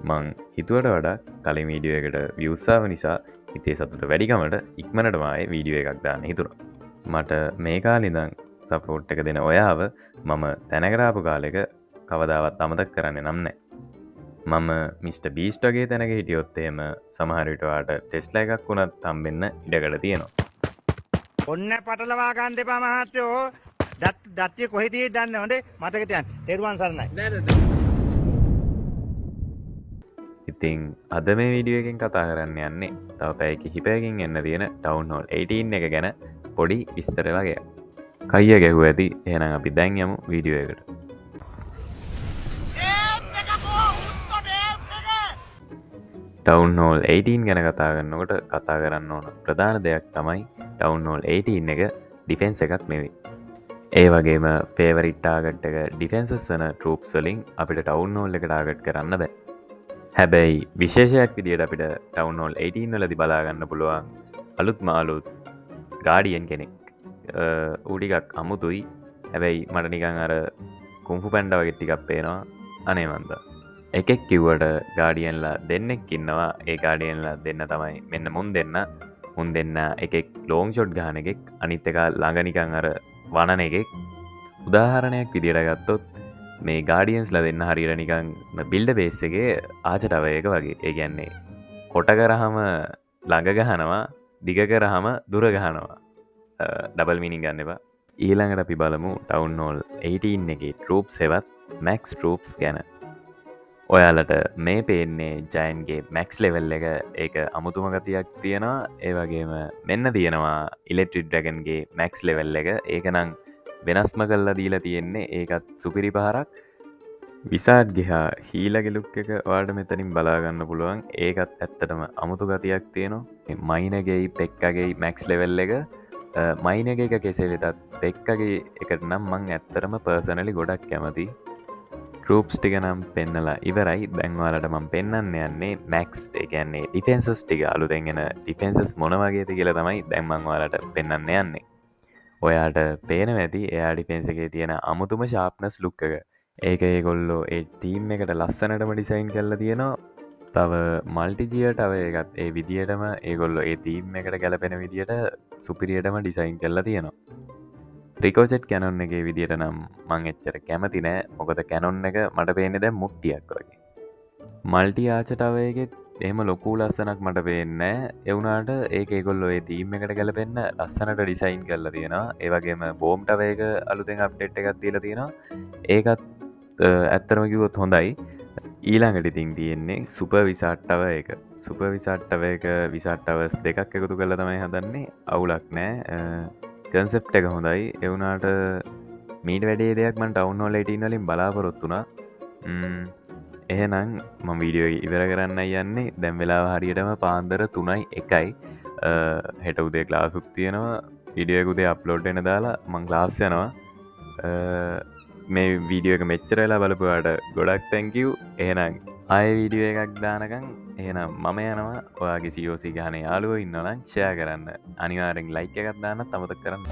මං හිතුවට වඩා කලින් වීඩියෝ එකට වියස්සාාව නිසා හිතේ සතුට වැඩිකමට ඉක්මනටමයි වීඩියෝ එකක් දාන්න හිතුර. මට මේ කාලිදං සපෝට් එක දෙන ඔයාව මම තැනකරාපු කාලෙක කවදාවත් අමතක් කරන්න නම්නෑ. මම මිට. බීස්ටගේ තැනක හිටියොත්තේම සමහරිටවාට ටෙස්ල එකක් වුණත් තම්බෙන්න ඉඩකළ තියෙනවා. ඔන්න පටලවා ගන්න එපා මහත්තයෝ. දත්තිය කොහෙදී දන්න හොඳේ මතක තියන්න. තෙරුවන් සරණයි. ඉතිං අද මේ විඩියෝ එකෙන් කතා කරන්න යන්නේ තව පැය කිහිපයකින් එන්න තියෙන ටවුන් හෝල් 18 එක ගැන පොඩි විස්තර වගේ. කයිය ගැහුව ඇති එහෙනම් අපි දැන් යමු වීඩියෝ එකට. ටවුන් හෝල් 18 ගැන කතා කරන්නකොට කතා කරන්න ඕන ප්‍රධාන දෙයක් තමයි ටවුන් හෝල් 18 එක ඩිෆෙන්ස් එකක් නෙවෙයි. ඒ වගේම ෆේවරිට් ටාගට් එක ඩිෆෙන්සස් වන ට්‍රූප්ස් වලින් අපිට ටවුන් හෝල් එක ටාගට් කරන්න බෑ. හැබැයි විශේෂයක් විදියට අපිට ටවුන් හෝල් 18 වලදි බලාගන්න පුළුවන් අලුත් මාලුත් ගාඩියන් කෙනෙක්. ඌටිකක් අමුතුයි. හැබැයි මට නිකං අර කුම්පු පැන්ඩ වගේ ටිකක් පේනවා. අනේ මන්ද එකෙක් කිව්වට ගාඩියන්ලා දෙන්නෙක් ඉන්නවා. ඒ ගාඩියන්ලා දෙන්න තමයි මෙන්න මුන් දෙන්න එකෙක් ලෝං ෂොට් ගහන එකෙක් අනිත් එක ළඟනිකං අර වනන එකෙක්. උදාහරණයක් විදියට ගත්තොත් මේ ගාඩියන්ස්ල දෙන්න හරිර නිකං බිල්ඩ බේස්සගේ ආචටවයක වගේ. ඒ ගැන්නේ කොට කරහම ළඟ ගහනවා දිග කරහම දුර ගහනවා. ඩබල් මිනි ගන්න එපා. ඊළඟට අපි බලමු ටවුන් හෝල් 18 එක ටරූප් සෙවත් මැක්ස් ටරූප්ස් ගැන. ඔයාලට මේ පේන්නේ ජයන්ගේ මැක්ස් ලෙවල් එක ඒක අමුතුම ගතියක් තියෙනවා. ඒ වගේම මෙන්න තියෙනවා ඉලෙක්ට්‍රික් ඩ්‍රැගන්ගේ මැක්ස් ලෙවල් එක. ඒක නං වෙනස්ම කල්ලා දීලා තියෙන්නේ ඒකත් සුපිරි පහරක්. විසාඩ් ගහා හීලගෙලුක් එක වාට මෙතනින් බලාගන්න පුළුවන්. ඒකත් ඇත්තටම අමුතු ගතියක් තියෙනවා. මයිනගෙයි පෙක්කගේ මැක්ස් ලෙවල් එක මයිනග එක කෙසේ වෙතත් පෙක්කගේ එකට නම් මං ඇත්තරම පර්සනලි ගොඩක් කැමති. ටරූප්ස් ටික නම් පෙන්නලා ඉවරයි. දැන්වාලට මං පෙන්න්න යන්නේ මැක්ස් එකන්නේ ඩිෆෙන්සස් ටික අලුතැගෙන ඩිෆෙන්සස් මොනවගේද කියල තමයි දැන්මංවාලට පෙන්න්න යන්නේ. ඔයාට පේන ඇති එයා ඩිෆෙන්න්සගේ තියෙන අමුතුම ශාප්නස් ලුක්ක එක. ඒක ඒගොල්ලෝ ඒ තීම් එකට ලස්සනටම ඩිසයින් කරලා තියෙනවා. තව මල්ටිජියට අව එකත් ඒ විදිහටම ඒගොල්ලො ඒ තීම් එකට ගැලපෙන විදිට සුපිරියටම ඩිසයින් කරලා තියෙනවා. රිකෝචට් කැනොන්න එක විදිට නම් මං එච්චර කැමති නෑ. මොකද කැනොන්න එක මට පේනෙ දැ මුට්ටියක් වගේ. මල්ටි ආචටවයගෙත් එහම ලොකූ ලස්සනක් මට පේන්න. එවුනාට ඒක ඒගොල්ලො ඒ තීම් එකට ගැලපෙන්න්න ලස්සනට ඩිසයින් කරලා තියෙනවා. ඒවගේම බෝම්ටවයක අලුතෙන් අප්ඩේට් එකත් තිීල තියෙනවා. ඒකත් ඇත්තරම කිවොත් හොඳයි. ඊළඟට ඉතින් තියෙන්නේ සුප විසාට්ටව එක. සුප විසාට්ටව එක විසාට්ටවස් දෙකක් එකතු කළ තමයි හදන්නේ. අවුලක් නෑ. කන්සෙප් එක හොඳයි. එවුනාට මීට වැඩේ දෙයක් මන් ටවුන් හෝල් 18 වලින් බලාපොරොත්තුනා. එහෙනම් මම වීඩියෝ ඉවර කරන්න යන්නේ. දැම් වෙලා හරියටම පාන්දර 3:01. හෙට උදේ ක්ලාසුත් තියෙනවා. විඩියකුදේ අප්ලෝඩ් එන දාලා මං ලාස් යනවා. මේ වීඩියෝ එක මෙච්චරලා බලපුවාට ගොඩක් තැංකව්. එහෙනම් ආය වීඩියෝ එකක් දානකං එහෙනම් මම යනවා. ඔයාගේ සියෝසි ගහන යාලුව ඉන්නනම් ෂය කරන්න. අනිවාරෙන් ලයික් එකක් දාන්න අමතක් කරන්න.